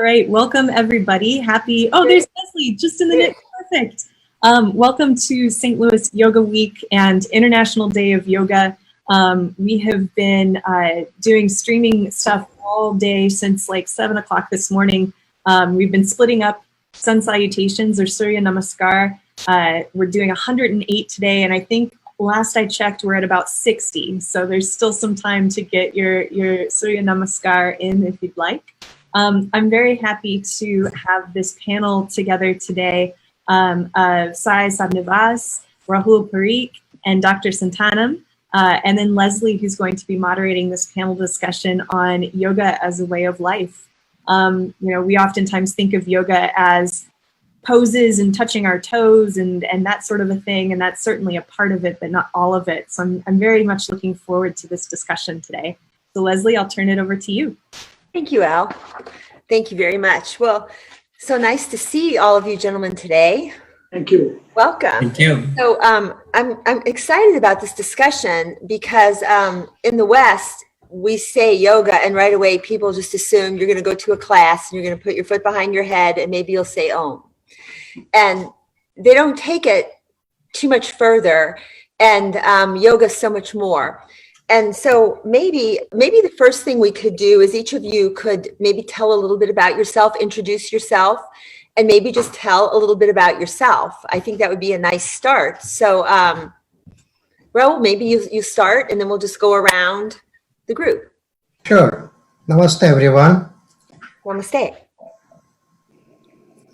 right, welcome everybody. Happy, oh, there's Leslie, just in the nick, perfect. Welcome to St. Louis Yoga Week and International Day of Yoga. We have been doing streaming stuff all day since like 7 o'clock this morning. We've been splitting up sun salutations or Surya Namaskar. We're doing 108 today, and I think last I checked, we're at about 60. So there's still some time to get your Surya Namaskar in if you'd like. I'm very happy to have this panel together today of Sai Sabnivas, Rahul Parikh, and Dr. Santanam, and then Leslie, who's going to be moderating this panel discussion on yoga as a way of life. We oftentimes think of yoga as poses and touching our toes and that sort of a thing, and that's certainly a part of it, but not all of it. So I'm very much looking forward to this discussion today. So Leslie, I'll turn it over to you. Thank you, Al. Thank you very much. Well, so nice to see all of you gentlemen today. Thank you. Welcome. Thank you. So I'm excited about this discussion because in the West, we say yoga and right away people just assume you're going to go to a class and you're going to put your foot behind your head and maybe you'll say Om. And they don't take it too much further, and yoga so much more. And so maybe the first thing we could do is each of you could maybe tell a little bit about yourself, introduce yourself, and maybe just tell a little bit about yourself. I think that would be a nice start. So Raul, maybe you start and then we'll just go around the group. Sure. Namaste, everyone. Namaste.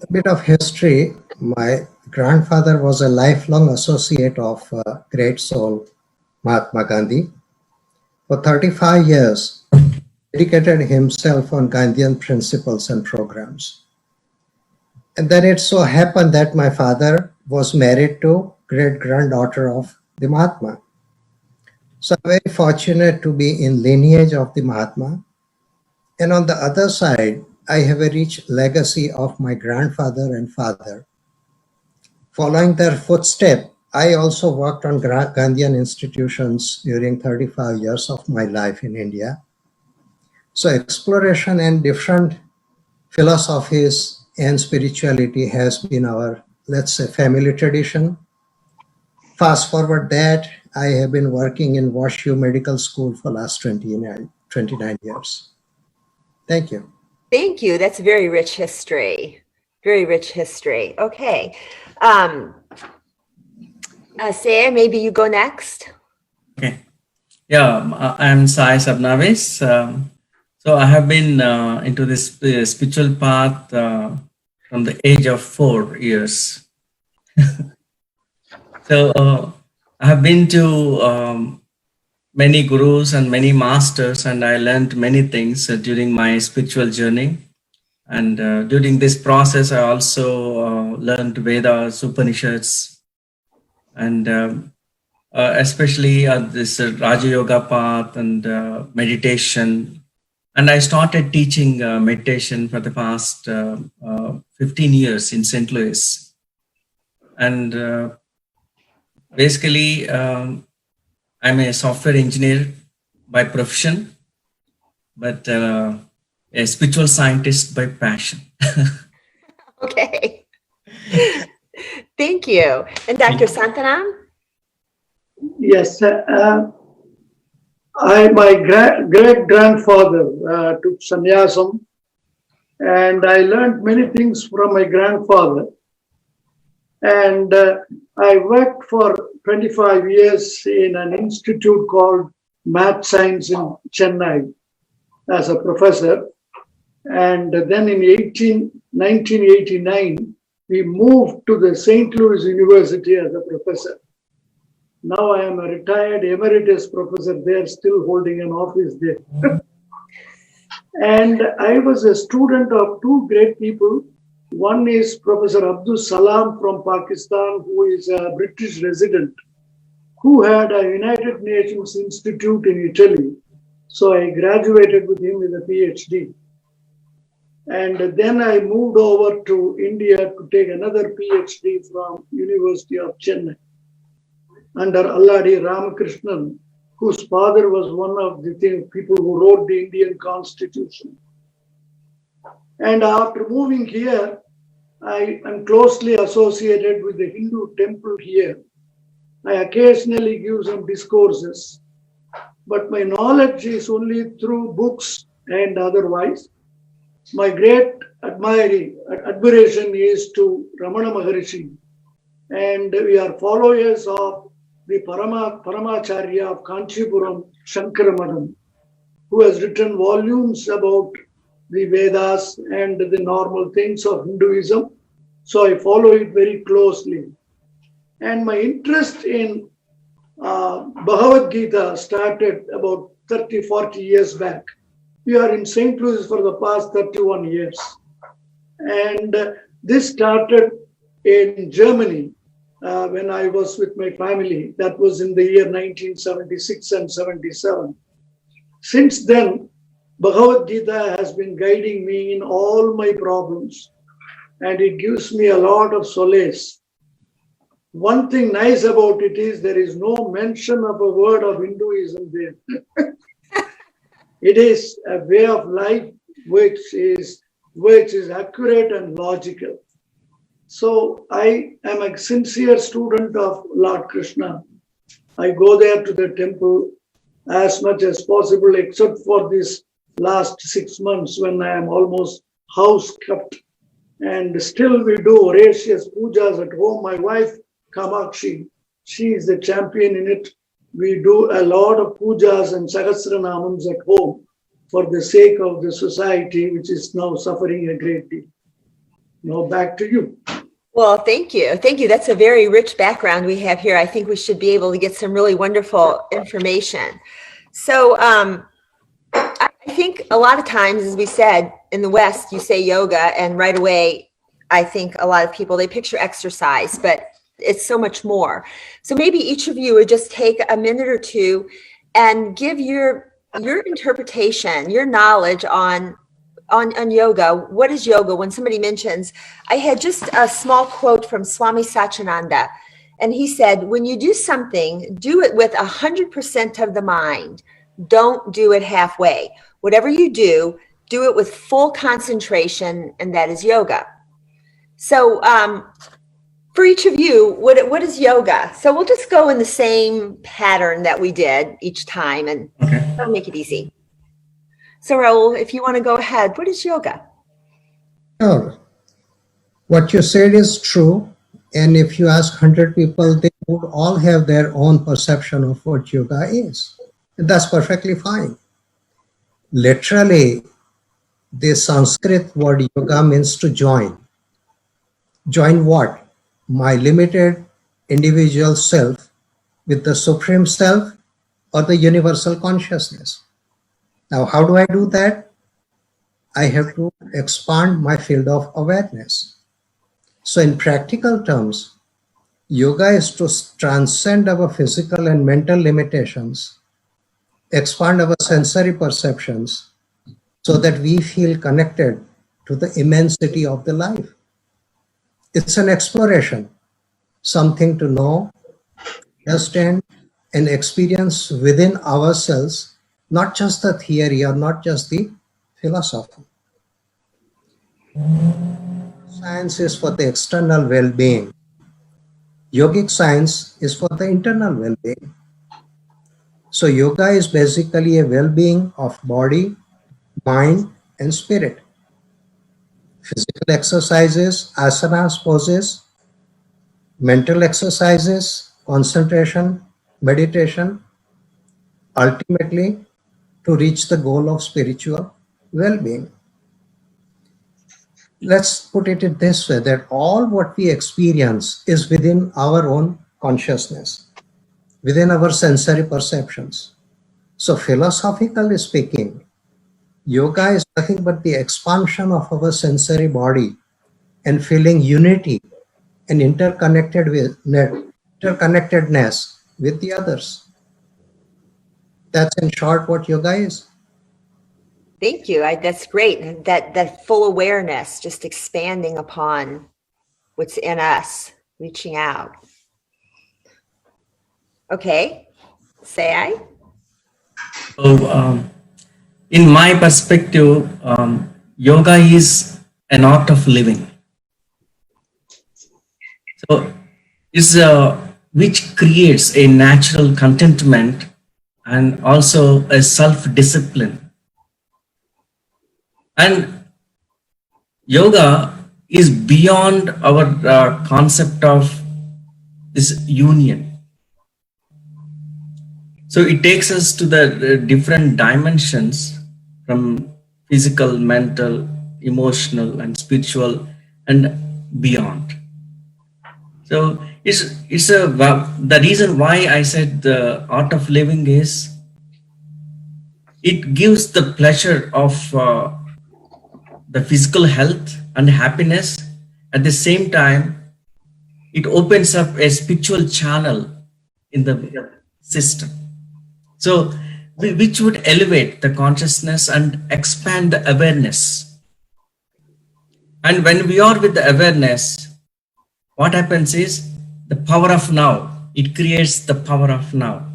A bit of history. My grandfather was a lifelong associate of great soul Mahatma Gandhi. For 35 years, dedicated himself on Gandhian principles and programs. And then it so happened that my father was married to great-granddaughter of the Mahatma. So I'm very fortunate to be in lineage of the Mahatma. And on the other side, I have a rich legacy of my grandfather and father. Following their footsteps, I also worked on Gandhian institutions during 35 years of my life in India. So exploration and different philosophies and spirituality has been our, let's say, family tradition. Fast forward that, I have been working in WashU Medical School for last 29 years. Thank you. Thank you. That's very rich history. Very rich history. Okay. Say, maybe you go next. Okay. Yeah, I'm Sai Sabnivas. So I have been into this spiritual path from the age of 4 years. So I have been to many gurus and many masters, and I learned many things during my spiritual journey. And during this process, I also learned Vedas, Upanishads, and especially this Raja Yoga path and meditation. And I started teaching meditation for the past 15 years in St. Louis. And basically, I'm a software engineer by profession, but a spiritual scientist by passion. Okay. Thank you. And Dr. Santanam? Yes, my great-grandfather took sannyasam, and I learned many things from my grandfather. And I worked for 25 years in an institute called Math Science in Chennai as a professor. And then in 1989, we moved to the St. Louis University as a professor. Now I am a retired emeritus professor there, still holding an office there. And I was a student of two great people. One is Professor Abdul Salam from Pakistan, who is a British resident, who had a United Nations Institute in Italy. So I graduated with him with a PhD. And then I moved over to India to take another PhD from University of Chennai under Alladi Ramakrishnan, whose father was one of the people who wrote the Indian Constitution. And after moving here, I am closely associated with the Hindu temple here. I occasionally give some discourses, but my knowledge is only through books and otherwise. My great admiration is to Ramana Maharishi, and we are followers of the Paramacharya of Kanchipuram, Shankaramadam, who has written volumes about the Vedas and the normal things of Hinduism. So I follow it very closely. And my interest in Bhagavad Gita started about 30, 40 years back. We are in St. Louis for the past 31 years. And this started in Germany when I was with my family. That was in the year 1976 and 77. Since then, Bhagavad Gita has been guiding me in all my problems, and it gives me a lot of solace. One thing nice about it is there is no mention of a word of Hinduism there. It is a way of life which is accurate and logical. So I am a sincere student of Lord Krishna. I go there to the temple as much as possible, except for this last 6 months when I am almost house kept. And still we do Horatius pujas at home. My wife, Kamakshi, she is the champion in it. We do a lot of pujas and Sahasranamams at home for the sake of the society, which is now suffering a great deal. Now back to you. Well, thank you. Thank you. That's a very rich background we have here. I think we should be able to get some really wonderful information. So I think a lot of times, as we said, in the West, you say yoga, and right away, I think a lot of people, they picture exercise, but it's so much more. So maybe each of you would just take a minute or two and give your interpretation, your knowledge on yoga. What is yoga? When somebody mentions, I had just a small quote from Swami Satyananda, and he said, when you do something, do it with 100% of the mind. Don't do it halfway. Whatever you do it with full concentration, and that is yoga. So for each of you, what is yoga? So we'll just go in the same pattern that we did each time, and that'll make it easy. So Raul, if you want to go ahead, what is yoga? Sure. What you said is true. And if you ask 100 people, they would all have their own perception of what yoga is. And that's perfectly fine. Literally, the Sanskrit word yoga means to join. Join what? My limited individual self with the Supreme Self or the universal consciousness. Now, how do I do that? I have to expand my field of awareness. So in practical terms, yoga is to transcend our physical and mental limitations, expand our sensory perceptions so that we feel connected to the immensity of the life. It's an exploration, something to know, understand, and experience within ourselves, not just the theory or not just the philosophy. Science is for the external well-being. Yogic science is for the internal well-being. So yoga is basically a well-being of body, mind, and spirit. Physical exercises, asanas, poses, mental exercises, concentration, meditation, ultimately to reach the goal of spiritual well-being. Let's put it this way, that all what we experience is within our own consciousness, within our sensory perceptions. So philosophically speaking, yoga is nothing but the expansion of our sensory body and feeling unity and interconnectedness with the others. That's in short what yoga is. Thank you. That's great. That full awareness, just expanding upon what's in us, reaching out. Okay, say So, in my perspective, yoga is an art of living. So it's which creates a natural contentment and also a self-discipline. And yoga is beyond our concept of this union. So it takes us to the different dimensions from physical, mental, emotional, and spiritual, and beyond. So it's the reason why I said the art of living is it gives the pleasure of the physical health and happiness. At the same time, it opens up a spiritual channel in the system. So which would elevate the consciousness and expand the awareness. And when we are with the awareness, what happens is the power of now. It creates the power of now.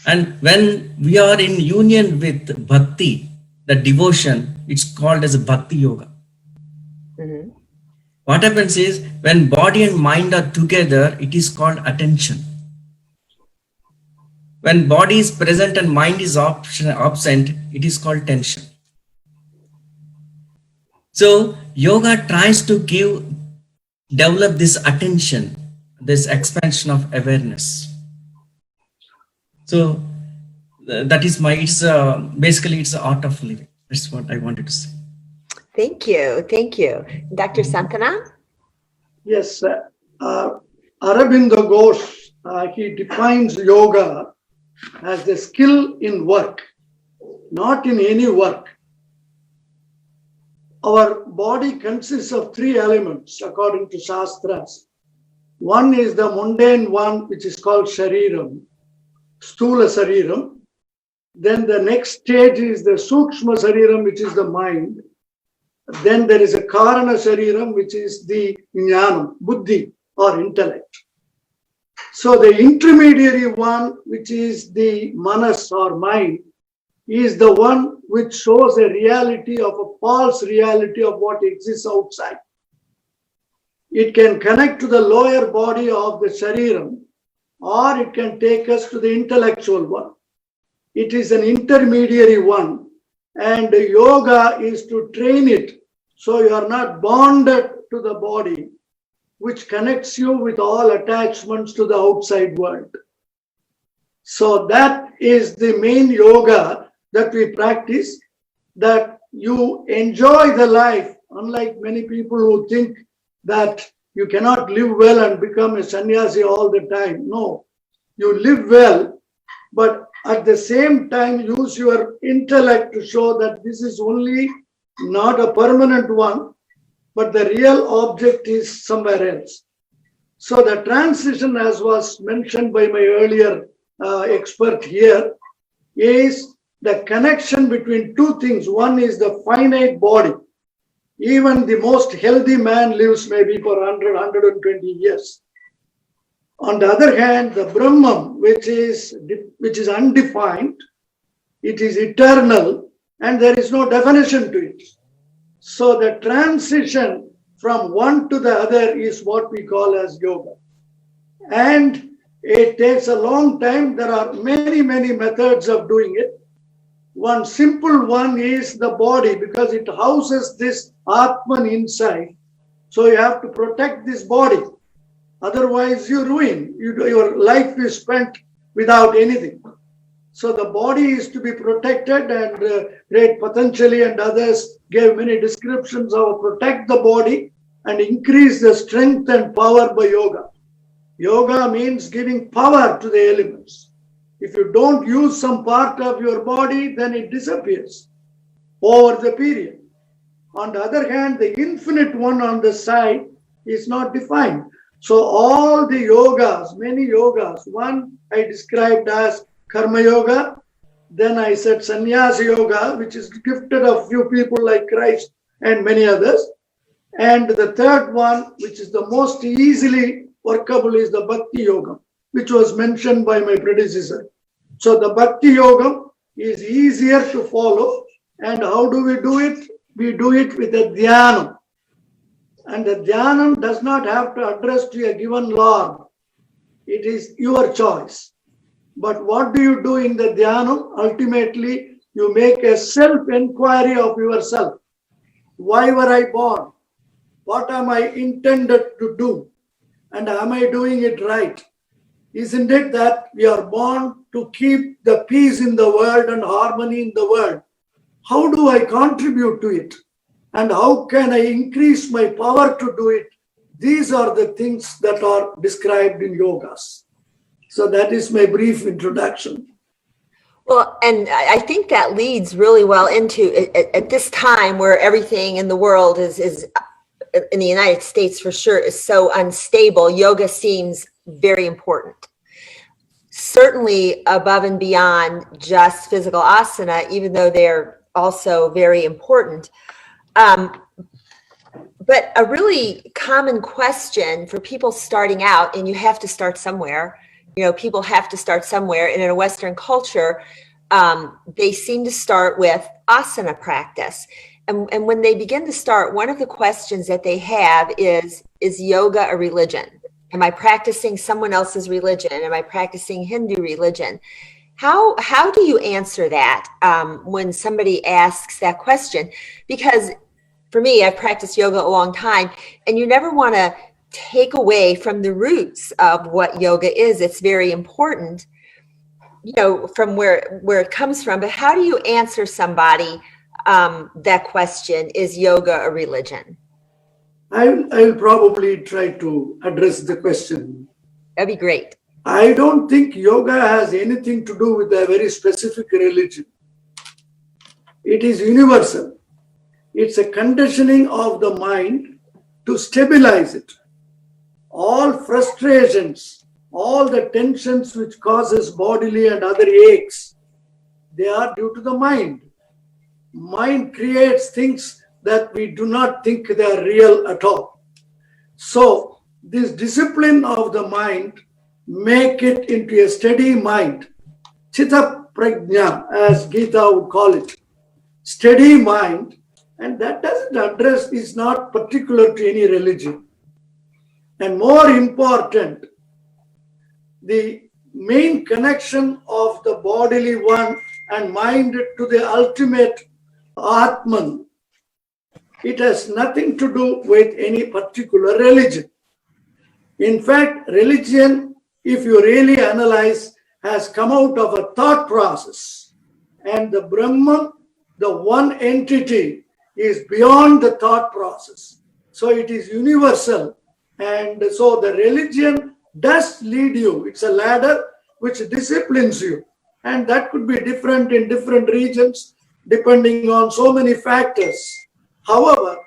And when we are in union with bhakti, the devotion, it's called as bhakti yoga. Mm-hmm. What happens is when body and mind are together, it is called attention. When body is present and mind is absent, it is called tension. So yoga tries to develop this attention, this expansion of awareness. So that is basically it's the art of living. That's what I wanted to say. Thank you. Thank you. Dr. Santana? Yes, Aurobindo Ghosh, he defines yoga as the skill in work, not in any work. Our body consists of three elements according to Shastras. One is the mundane one, which is called Shariram, Stula Shariram. Then the next stage is the Sukshma Shariram, which is the mind. Then there is a Karana Shariram, which is the Jnanam, Buddhi or intellect. So the intermediary one, which is the Manas or mind, is the one which shows a reality of a false reality of what exists outside. It can connect to the lower body of the Shariram, or it can take us to the intellectual one. It is an intermediary one, and yoga is to train it so you are not bonded to the body, which connects you with all attachments to the outside world. So that is the main yoga that we practice, that you enjoy the life, unlike many people who think that you cannot live well and become a sannyasi all the time. No, you live well, but at the same time use your intellect to show that this is only not a permanent one, but the real object is somewhere else. So the transition, as was mentioned by my earlier expert here, is the connection between two things. One is the finite body. Even the most healthy man lives maybe for 100, 120 years. On the other hand, the Brahman, which is undefined, it is eternal, and there is no definition to it. So the transition from one to the other is what we call as yoga. And it takes a long time. There are many, many methods of doing it. One simple one is the body, because it houses this Atman inside. So you have to protect this body. Otherwise you ruin. Your life is spent without anything. So the body is to be protected, and great Patanjali and others gave many descriptions of protect the body and increase the strength and power by yoga. Yoga means giving power to the elements. If you don't use some part of your body, then it disappears over the period. On the other hand, the infinite one on the side is not defined. So all the yogas, many yogas, one I described as Karma Yoga, then I said Sannyasa Yoga, which is gifted of few people like Christ and many others. And the third one, which is the most easily workable, is the Bhakti Yoga, which was mentioned by my predecessor. So the Bhakti Yoga is easier to follow. And how do we do it? we do it with a dhyanam. And the dhyanam does not have to address to a given Lord. It is your choice. But what do you do in the dhyanam? Ultimately, you make a self-inquiry of yourself. Why were I born? What am I intended to do? And am I doing it right? Isn't it that we are born to keep the peace in the world and harmony in the world? How do I contribute to it? And how can I increase my power to do it? These are the things that are described in yogas. So that is my brief introduction. Well, and I think that leads really well into at this time where everything in the world is in the United States for sure is so unstable. Yoga seems very important. Certainly above and beyond just physical asana, even though they're also very important. But a really common question for people starting out, and you have to start somewhere, people have to start somewhere. And in a Western culture, they seem to start with asana practice. And when they begin to start, one of the questions that they have is yoga a religion? Am I practicing someone else's religion? Am I practicing Hindu religion? How do you answer that when somebody asks that question? Because for me, I've practiced yoga a long time, and you never want to take away from the roots of what yoga is. It's very important, from where it comes from. But how do you answer somebody that question, is yoga a religion? I'll probably try to address the question. That'd be great. I don't think yoga has anything to do with a very specific religion. It is universal. It's a conditioning of the mind to stabilize it. All frustrations, all the tensions which causes bodily and other aches, they are due to the mind. Mind creates things that we do not think they are real at all. So this discipline of the mind, make it into a steady mind. Chitta prajna, as Gita would call it. Steady mind. And that doesn't address, is not particular to any religion. And more important, the main connection of the bodily one and mind to the ultimate Atman, it has nothing to do with any particular religion. In fact, religion, if you really analyze, has come out of a thought process. And the Brahman, the one entity, is beyond the thought process. So it is universal. And so the religion does lead you. It's a ladder which disciplines you. And that could be different in different regions, depending on so many factors. However,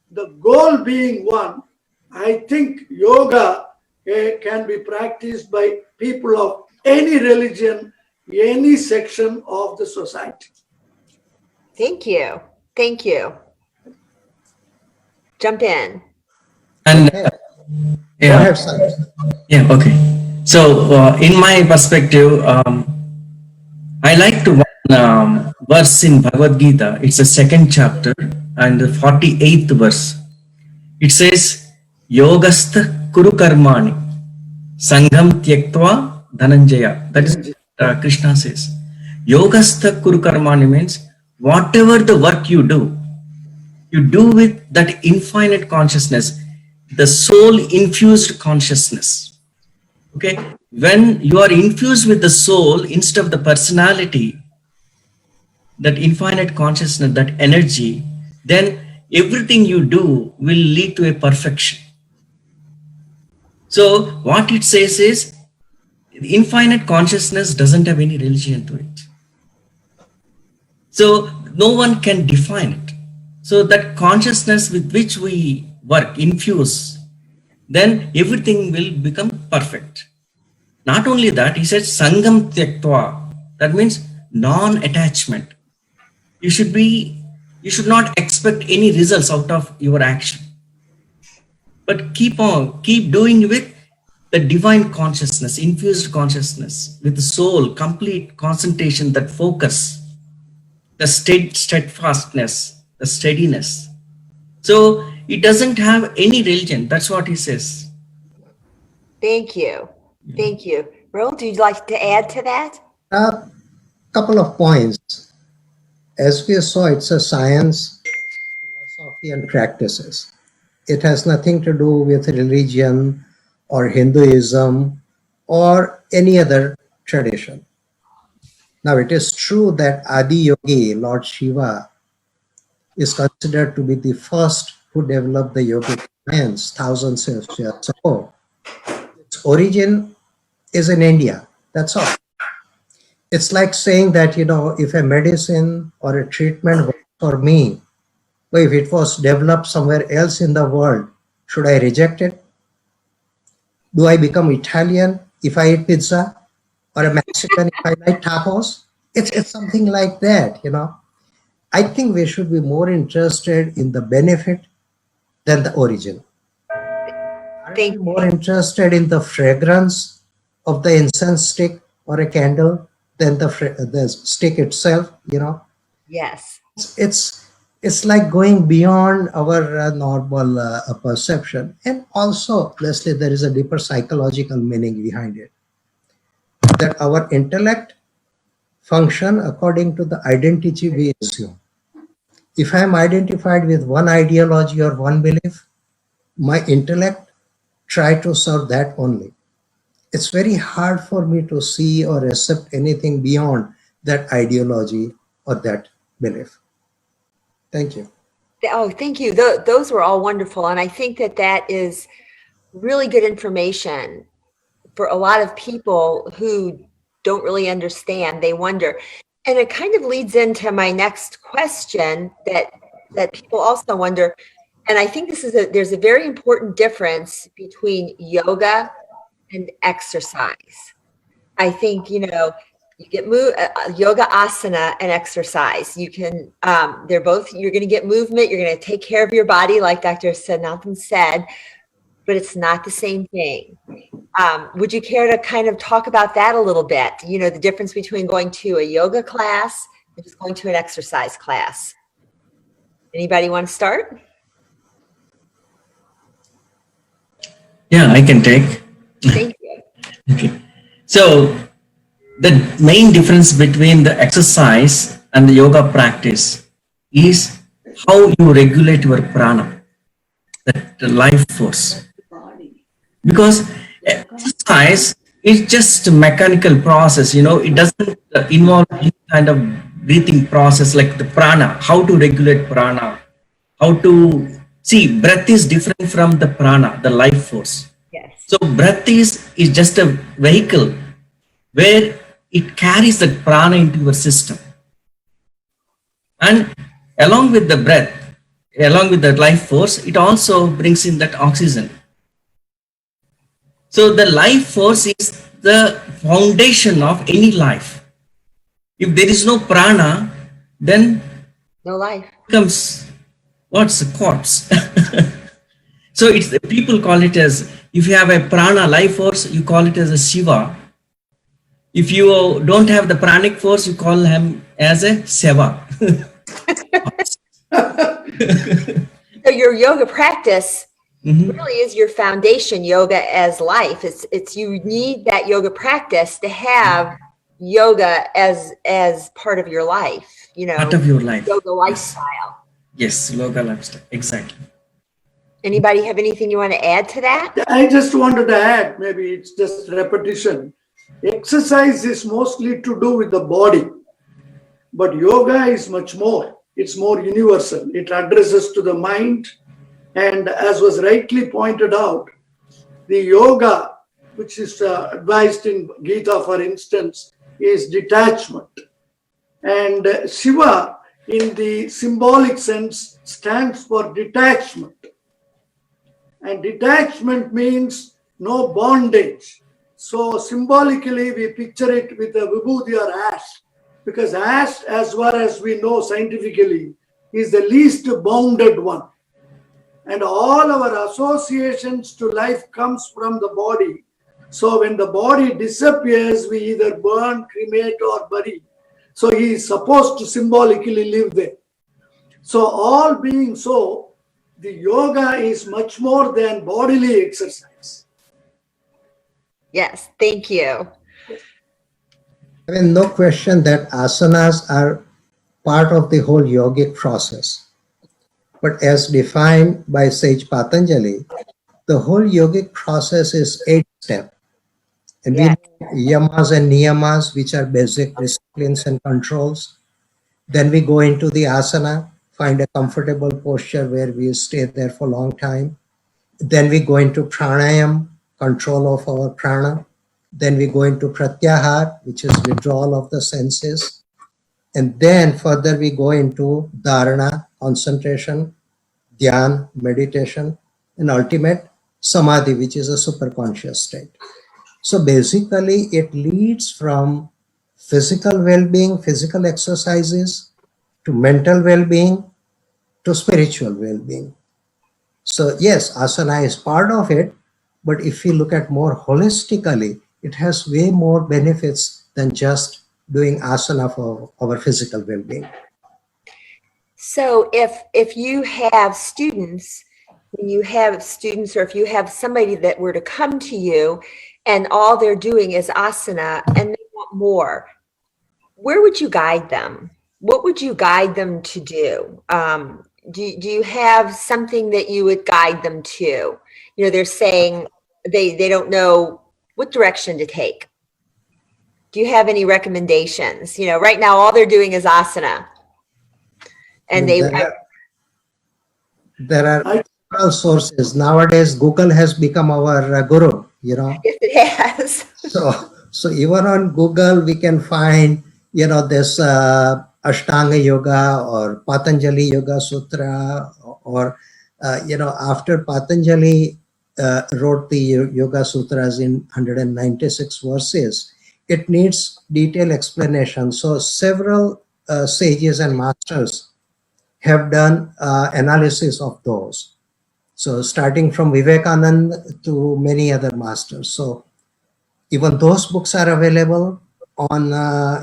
the goal being one, I think yoga can be practiced by people of any religion, any section of the society. Thank you. Thank you. Jump in. And Go ahead, sir. yeah, okay. So in my perspective, I like to one verse in Bhagavad Gita. It's the second chapter and the 48th verse. It says, Yogastha kuru karmani sangham tyaktva dhananjaya. That is Krishna says. Yogastha kuru karmani means whatever the work you do with that infinite consciousness, the soul infused consciousness. Okay, when you are infused with the soul instead of the personality, that infinite consciousness, that energy, then everything you do will lead to a perfection. So what it says is, the infinite consciousness doesn't have any religion to it. So no one can define it. So that consciousness with which we work, infuse, then everything will become perfect. Not only that, he says Sangam Tyaktva. That means non-attachment. You should not expect any results out of your action. But keep doing with the divine consciousness, infused consciousness, with the soul, complete concentration, that focus, the steadfastness, the steadiness. So it doesn't have any religion. That's what he says. Thank you. Thank you. Rahul, do you like to add to that? A couple of points. As we saw, it's a science, philosophy, and practices. It has nothing to do with religion or Hinduism or any other tradition. Now, it is true that Adi Yogi, Lord Shiva, is considered to be the first who developed the yogic science thousands of years ago. Its origin is in India. That's all. It's like saying that, if a medicine or a treatment works for me, but if it was developed somewhere else in the world, should I reject it? Do I become Italian if I eat pizza, or a Mexican if I like tacos? It's something like that, I think we should be more interested in the benefit than the origin. Thank you. More interested in the fragrance of the incense stick or a candle than the stick itself. Yes. It's like going beyond our normal perception. And also, Leslie, there is a deeper psychological meaning behind it, that our intellect function according to the identity we assume. If I am identified with one ideology or one belief, my intellect try to serve that only. It's very hard for me to see or accept anything beyond that ideology or that belief. Thank you. Oh, thank you. Those were all wonderful. And I think that is really good information for a lot of people who don't really understand. They wonder. And it kind of leads into my next question that people also wonder. And I think there's a very important difference between yoga and exercise. I think, you get yoga asana and exercise. You can, you're going to get movement. You're going to take care of your body, like Dr. Sanathan said, but it's not the same thing. Would you care to kind of talk about that a little bit? The difference between going to a yoga class and just going to an exercise class. Anybody want to start? Yeah, I can take. Thank you. Okay. So the main difference between the exercise and the yoga practice is how you regulate your prana, the life force. Because exercise is just a mechanical process, it doesn't involve any kind of breathing process like the prana, how to regulate prana, how to see breath is different from the prana, the life force. Yes. So breath is just a vehicle where it carries the prana into your system. And along with the breath, along with the life force, it also brings in that oxygen. So the life force is the foundation of any life. If there is no prana, then no life. Comes what's a corpse? So people call it as, if you have a prana life force, you call it as a Shiva. If you don't have the pranic force, you call him as a Seva. So your yoga practice really is your foundation, yoga as life. It's you need that yoga practice to have yoga as part of your life, Part of your life. Yoga lifestyle. Yes, yoga lifestyle. Exactly. Anybody have anything you want to add to that? I just wanted to add, maybe it's just repetition. Exercise is mostly to do with the body, but yoga is much more. It's more universal. It addresses to the mind. And as was rightly pointed out, the yoga, which is advised in Gita, for instance, is detachment. And Shiva, in the symbolic sense, stands for detachment. And detachment means no bondage. So symbolically, we picture it with a vibhuti or ash, because ash, as far as we know scientifically, is the least bounded one. And all our associations to life comes from the body. So when the body disappears, we either burn, cremate, or bury. So he is supposed to symbolically live there. So all being so, the yoga is much more than bodily exercise. Yes, thank you. I mean, no question that asanas are part of the whole yogic process. But as defined by sage Patanjali, the whole yogic process is 8-step. And we Yeah. know yamas and niyamas, which are basic disciplines and controls. Then we go into the asana, find a comfortable posture where we stay there for a long time. Then we go into pranayam, control of our prana. Then we go into pratyahar, which is withdrawal of the senses. And then further we go into dharana, concentration, dhyan, meditation, and ultimate samadhi, which is a superconscious state. So basically it leads from physical well-being, physical exercises, to mental well-being, to spiritual well-being. So yes, asana is part of it, but if you look at more holistically, it has way more benefits than just doing asana for our physical well-being. So if you have students, when you have students, or if you have somebody that were to come to you and all they're doing is asana and they want more, where would you guide them? What would you guide them to do? Do you have something that you would guide them to? You know, they're saying they don't know what direction to take. Do you have any recommendations? You know, right now all they're doing is asana. And there are several sources. Nowadays, Google has become our guru, you know. Yes, it has. So even on Google, we can find, you know, this Ashtanga Yoga or Patanjali Yoga Sutra, or, you know, after Patanjali wrote the Yoga Sutras in 196 verses, it needs detailed explanation. So several sages and masters have done analysis of those. So starting from Vivekananda to many other masters. So even those books are available on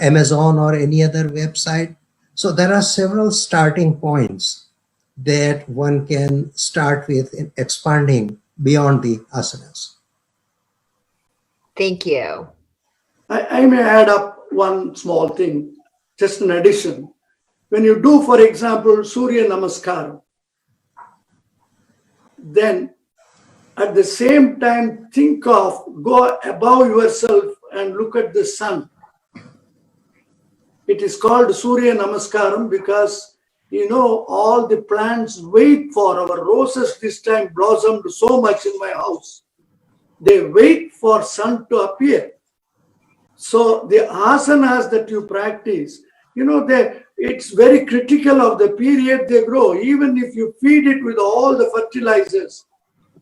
Amazon or any other website. So there are several starting points that one can start with in expanding beyond the asanas. Thank you. I may add up one small thing, just an addition. When you do, for example, Surya Namaskar, then at the same time, think of, go above yourself and look at the sun. It is called Surya Namaskaram because, you know, all the plants wait for our roses this time blossomed so much in my house. They wait for sun to appear. So the asanas that you practice, you know, it's very critical of the period they grow. Even if you feed it with all the fertilizers,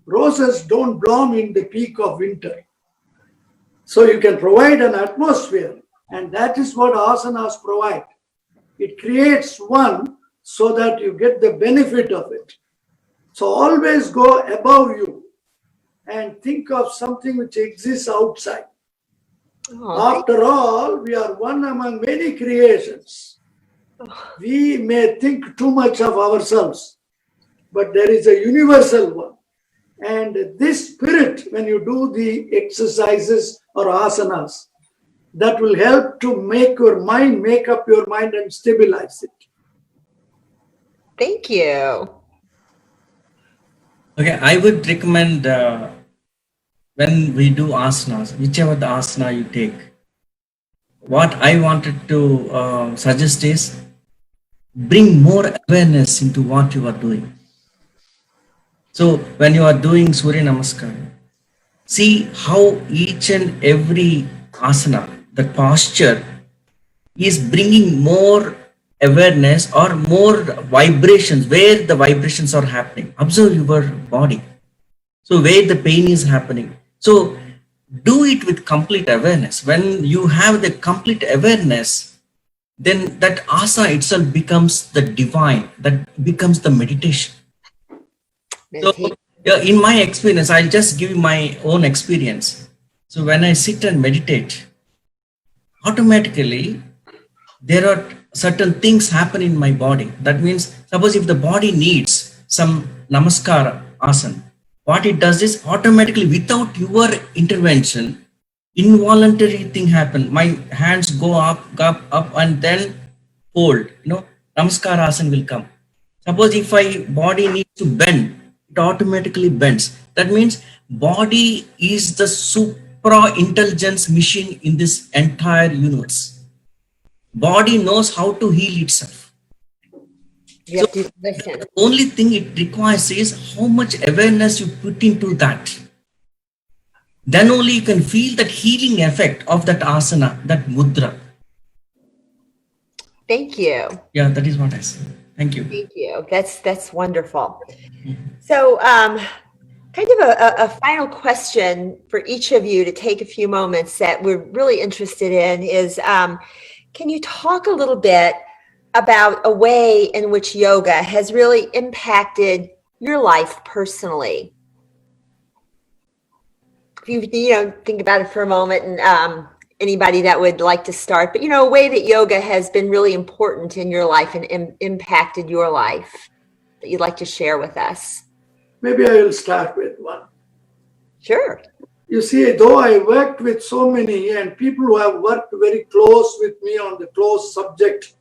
roses don't bloom in the peak of winter. So you can provide an atmosphere, and that is what asanas provide. It creates one so that you get the benefit of it. So always go above you and think of something which exists outside. After all, we are one among many creations. We may think too much of ourselves, but there is a universal one. And this spirit, when you do the exercises or asanas, that will help to make your mind, make up your mind and stabilize it. Thank you. Okay, I would recommend when we do asanas, whichever the asana you take, what I wanted to suggest is bring more awareness into what you are doing. So when you are doing Surya Namaskar, see how each and every asana, the posture, is bringing more awareness or more vibrations, where the vibrations are happening. Observe your body. So where the pain is happening. So do it with complete awareness. When you have the complete awareness, then that asana itself becomes the divine, that becomes the meditation. So yeah, in my experience, I'll just give you my own experience. So when I sit and meditate, automatically there are certain things happen in my body. That means, suppose if the body needs some namaskara asana, what it does is automatically, without your intervention, involuntary thing happen. My hands go up, and then fold. Namaskara asana will come. Suppose if my body needs to bend, it automatically bends. That means body is the supra intelligence machine in this entire universe. Body knows how to heal itself. You have to listen. The only thing it requires is how much awareness you put into that. Then only you can feel that healing effect of that asana, that mudra. Thank you. Yeah, that is what I say. Thank you. Thank you. That's wonderful. So, kind of a final question for each of you to take a few moments that we're really interested in is, can you talk a little bit about a way in which yoga has really impacted your life personally? If you think about it for a moment, and anybody that would like to start, but a way that yoga has been really important in your life and impacted your life that you'd like to share with us. Maybe I will start with one. Sure. You see, though I worked with so many and people who have worked very close with me on the close subject,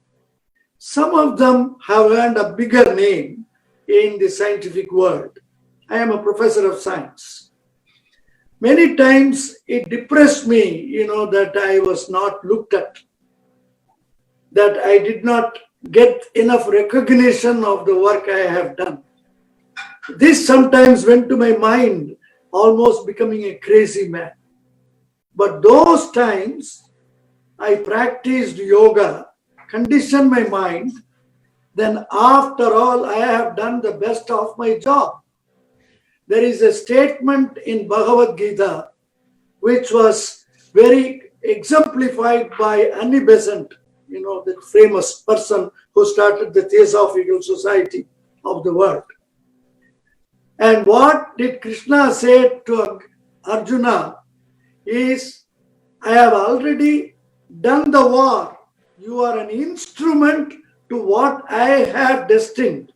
some of them have earned a bigger name in the scientific world. I am a professor of science. Many times it depressed me, that I was not looked at, that I did not get enough recognition of the work I have done. This sometimes went to my mind, almost becoming a crazy man. But those times I practiced yoga, conditioned my mind, then after all, I have done the best of my job. There is a statement in Bhagavad Gita, which was very exemplified by Annie Besant, the famous person who started the Theosophical Society of the world. And what did Krishna say to Arjuna is, I have already done the war. You are an instrument to what I had destined.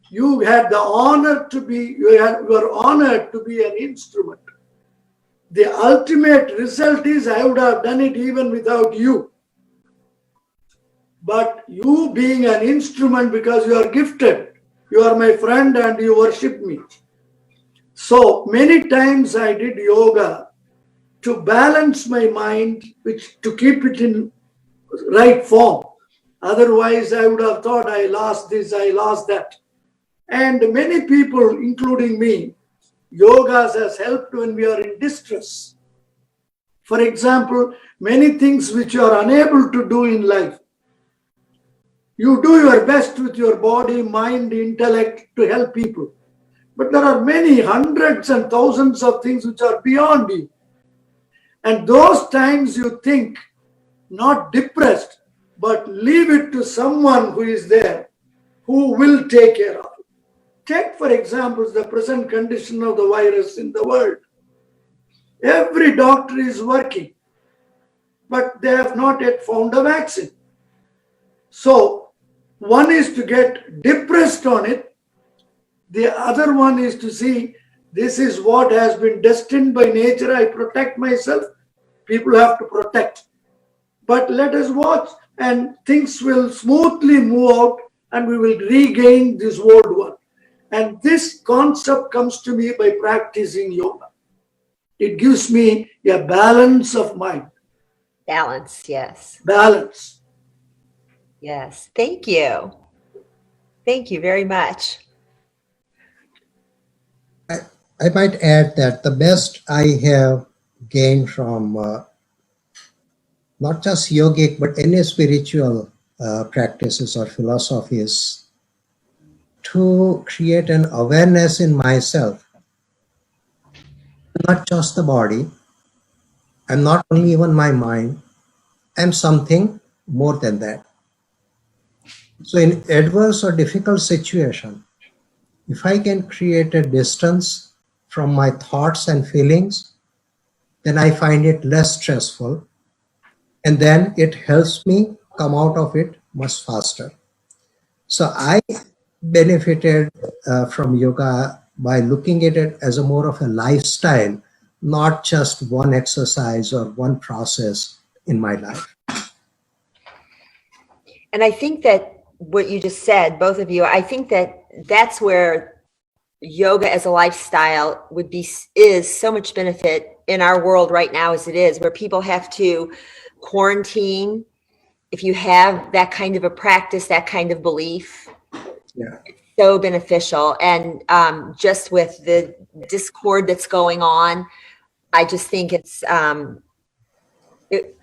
You had the honor to be, you are honored to be an instrument. The ultimate result is I would have done it even without you. But you being an instrument because you are gifted, you are my friend and you worship me. So many times I did yoga to balance my mind, to keep it in right form. Otherwise, I would have thought I lost this, I lost that. And many people, including me, yoga has helped when we are in distress. For example, many things which you are unable to do in life. You do your best with your body, mind, intellect to help people. But there are many hundreds and thousands of things which are beyond you. And those times you think, not depressed, but leave it to someone who is there, who will take care of it. Take, for example, the present condition of the virus in the world. Every doctor is working, but they have not yet found a vaccine. So, one is to get depressed on it. The other one is to see, this is what has been destined by nature. I protect myself. People have to protect. But let us watch and things will smoothly move out and we will regain this old one. And this concept comes to me by practicing yoga. It gives me a balance of mind. Balance, yes. Balance. Yes. Thank you. Thank you very much. I might add that the best I have gained from not just yogic, but any spiritual practices or philosophies to create an awareness in myself, not just the body, and not only even my mind, I'm something more than that. So in adverse or difficult situation, if I can create a distance from my thoughts and feelings, then I find it less stressful. And then it helps me come out of it much faster. So I benefited from yoga by looking at it as a more of a lifestyle, not just one exercise or one process in my life. And I think that what you just said, both of you, I think that that's where yoga as a lifestyle is so much benefit in our world right now as it is, where people have to quarantine. If you have that kind of a practice, that kind of belief, Yeah. it's so beneficial. And just with the discord that's going on, I just think it's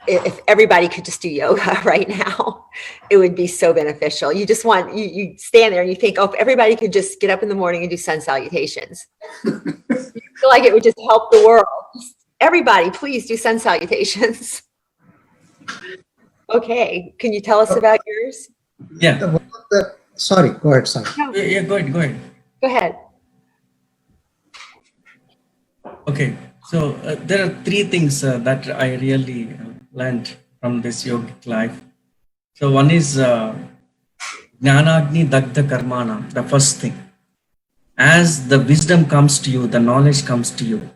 if everybody could just do yoga right now, it would be so beneficial. You just want, you stand there and you think, oh, if everybody could just get up in the morning and do sun salutations. You feel like it would just help the world. Everybody, please do sun salutations. Okay, can you tell us about yours? Yeah. Sorry, go ahead, Sam. Yeah, go ahead. Go ahead. Okay, so there are three things that I really learned from this yogic life. So one is Jnanagni Dagdha Karmana, the first thing. As the wisdom comes to you, the knowledge comes to you,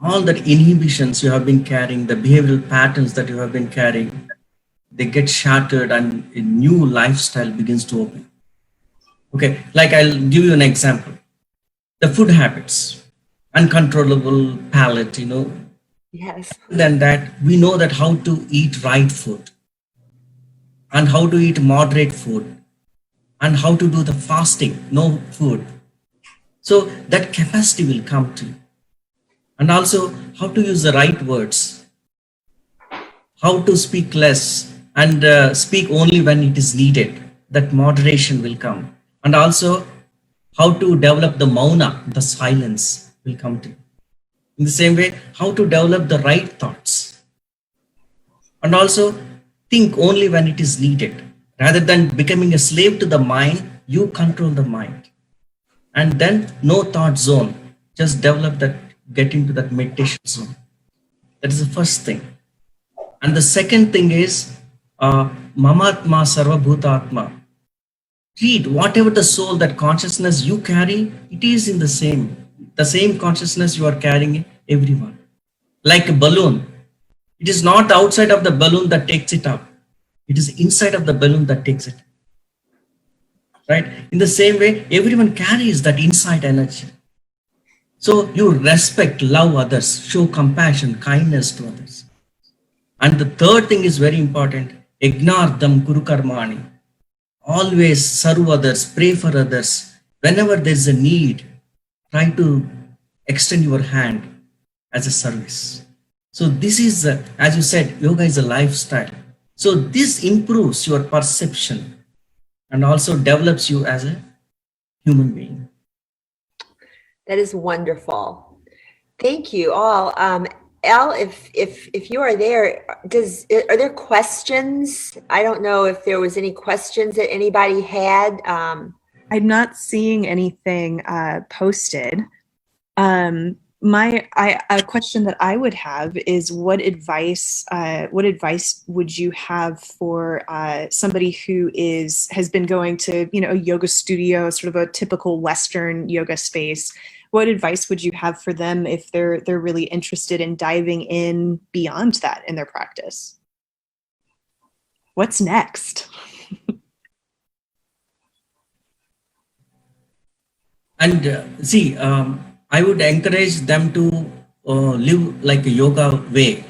all that inhibitions you have been carrying, the behavioral patterns that you have been carrying, they get shattered and a new lifestyle begins to open. Okay, like I'll give you an example. The food habits, uncontrollable palate, Yes. Than that, we know that how to eat right food and how to eat moderate food and how to do the fasting, no food. So that capacity will come to you. And also how to use the right words, how to speak less and speak only when it is needed. That moderation will come. And also how to develop the mauna, the silence will come to you. In the same way, how to develop the right thoughts. And also think only when it is needed. Rather than becoming a slave to the mind, you control the mind. And then no thought zone. Just develop that, get into that meditation zone. That is the first thing. And the second thing is Mamatma Sarvabhutatma. Treat whatever the soul, that consciousness you carry, it is in the same consciousness you are carrying everyone. Like a balloon. It is not outside of the balloon that takes it up. It is inside of the balloon that takes it. Right? In the same way, everyone carries that inside energy. So you respect, love others, show compassion, kindness to others. And the third thing is very important. Ignardam Kuru Karmani. Always serve others, pray for others. Whenever there's a need, try to extend your hand as a service. So this is, as you said, yoga is a lifestyle. So this improves your perception and also develops you as a human being. That is wonderful. Thank you all. Al, if you are there, are there questions? I don't know if there was any questions that anybody had. I'm not seeing anything posted. A question that I would have is what advice would you have for somebody who has been going to a yoga studio, sort of a typical Western yoga space? What advice would you have for them if they're really interested in diving in beyond that in their practice? What's next? And I would encourage them to live like a yoga way.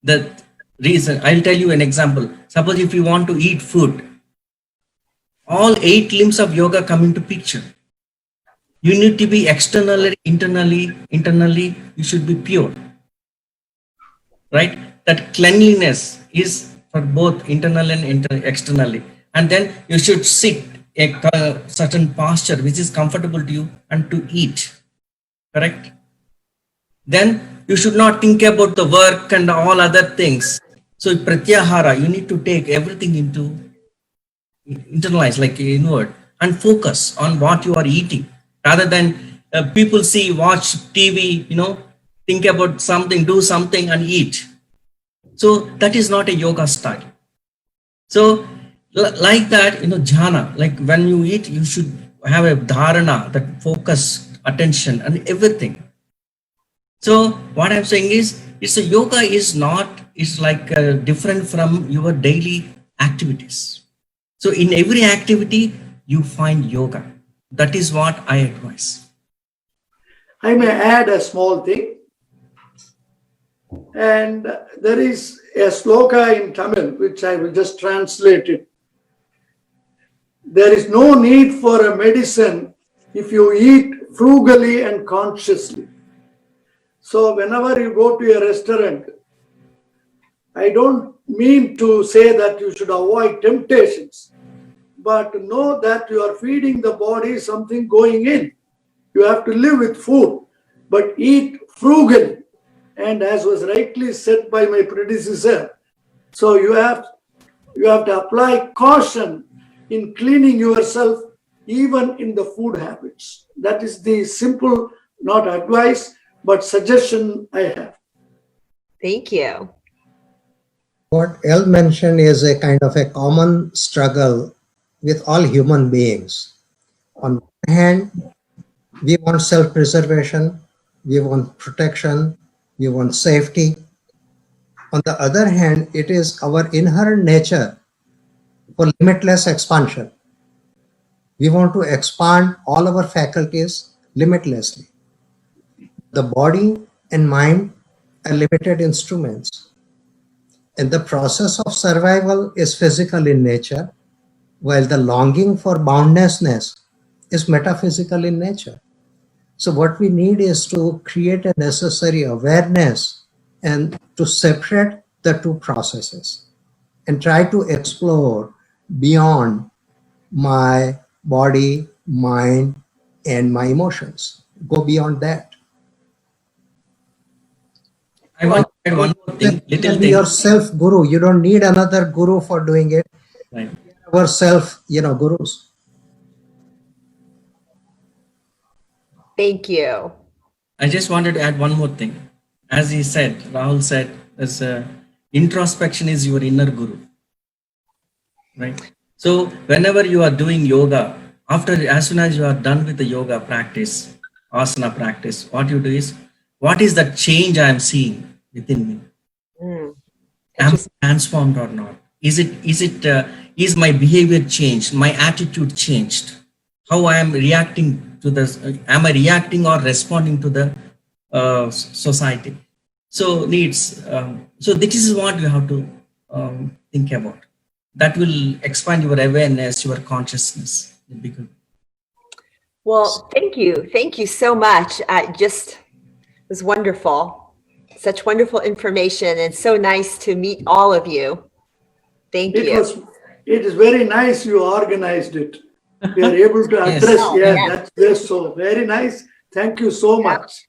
The reason, I'll tell you an example. Suppose if you want to eat food, all 8 limbs of yoga come into picture. You need to be externally, internally, you should be pure. Right? That cleanliness is for both internal and externally. And then you should sit a certain posture which is comfortable to you and to eat. Correct? Then you should not think about the work and all other things. So pratyahara, you need to take everything into internalize, like inward, and focus on what you are eating. Rather than people watch TV, think about something, do something and eat. So that is not a yoga style. So like that, jhana, like when you eat, you should have a dharana, that focus, attention and everything. So what I'm saying is, it's a yoga is not, it's like different from your daily activities. So in every activity, you find yoga. That is what I advise. I may add a small thing. And there is a sloka in Tamil, which I will just translate it. There is no need for a medicine if you eat frugally and consciously. So whenever you go to a restaurant, I don't mean to say that you should avoid temptations, but know that you are feeding the body something going in. You have to live with food, but eat frugally. And as was rightly said by my predecessor, so you have to apply caution in cleaning yourself, even in the food habits. That is the simple, not advice, but suggestion I have. Thank you. What El mentioned is a kind of a common struggle with all human beings. On one hand, we want self-preservation, we want protection, we want safety. On the other hand, it is our inherent nature for limitless expansion. We want to expand all our faculties limitlessly. The body and mind are limited instruments. And the process of survival is physical in nature, while the longing for boundlessness is metaphysical in nature. So what we need is to create a necessary awareness and to separate the two processes and try to explore beyond my body, mind, and my emotions. Go beyond that. I want to add one more thing, little Be thing. your self guru. You don't need another guru for doing it. Right. Our self, gurus. Thank you. I just wanted to add one more thing. As he said, Rahul said, as introspection is your inner guru. Right. So whenever you are doing yoga, as soon as you are done with the yoga practice, asana practice, what you do is, what is the change I am seeing within me? Am I transformed or not? Is my behavior changed? My attitude changed? How I am reacting to this? Am I reacting or responding to the society? So so this is what you have to think about. That will expand your awareness, your consciousness. It'll be good. Well, thank you. Thank you so much. It was wonderful. Such wonderful information and so nice to meet all of you. Thank you. It is very nice you organized it. We are able to address. That's so very nice. Thank you so much.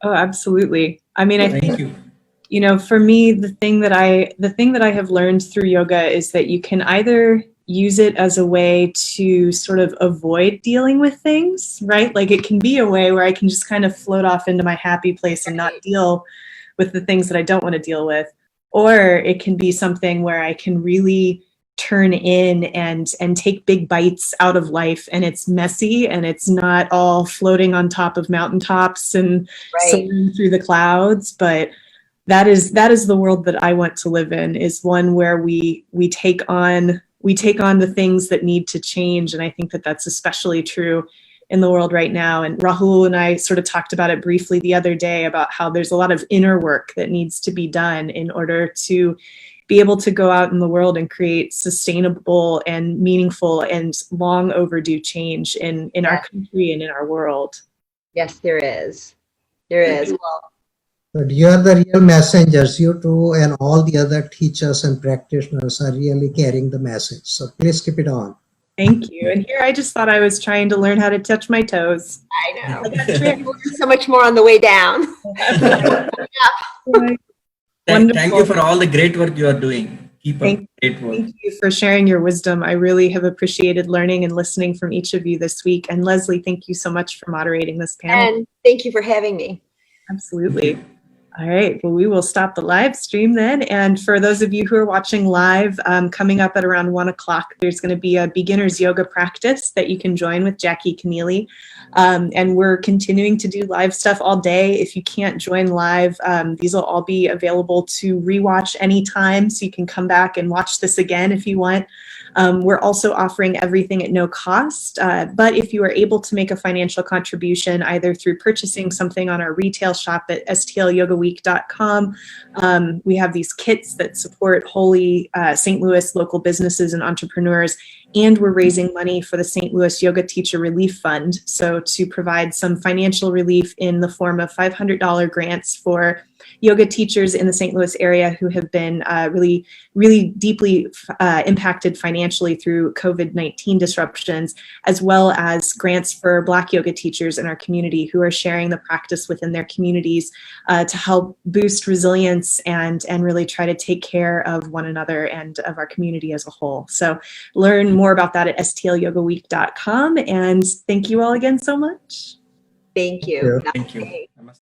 Oh, absolutely. I mean, I Thank think, you. For me, the thing that I have learned through yoga is that you can either use it as a way to sort of avoid dealing with things, right? Like it can be a way where I can just kind of float off into my happy place and not deal with the things that I don't want to deal with. Or it can be something where I can really turn in and take big bites out of life, and it's messy and it's not all floating on top of mountaintops and soaring through the clouds, but that is the world that I want to live in, is one where we take on the things that need to change. And I think that that's especially true in the world right now. And Rahul and I sort of talked about it briefly the other day about how there's a lot of inner work that needs to be done in order to be able to go out in the world and create sustainable and meaningful and long overdue change in our country and in our world. Yes, there is. There is. Well, But you are the real messengers. You two and all the other teachers and practitioners are really carrying the message. So please keep it on. Thank you. And here I just thought I was trying to learn how to touch my toes. I know. So much more on the way down. Thank you for all the great work you are doing. Keep up great work. Thank you for sharing your wisdom. I really have appreciated learning and listening from each of you this week. And Leslie, thank you so much for moderating this panel. And thank you for having me. Absolutely. All right, well, we will stop the live stream then. And for those of you who are watching live, coming up at around 1 o'clock, there's going to be a beginner's yoga practice that you can join with Jackie Keneally. And we're continuing to do live stuff all day. If you can't join live, these will all be available to rewatch anytime, so you can come back and watch this again if you want. We're also offering everything at no cost, but if you are able to make a financial contribution, either through purchasing something on our retail shop at stlyogaweek.com, we have these kits that support wholly St. Louis local businesses and entrepreneurs, and we're raising money for the St. Louis Yoga Teacher Relief Fund, so to provide some financial relief in the form of $500 grants for yoga teachers in the St. Louis area who have been really deeply impacted financially through COVID-19 disruptions, as well as grants for Black yoga teachers in our community who are sharing the practice within their communities to help boost resilience and really try to take care of one another and of our community as a whole. So learn more about that at stlyogaweek.com, and thank you all again so much. Thank you. Thank you.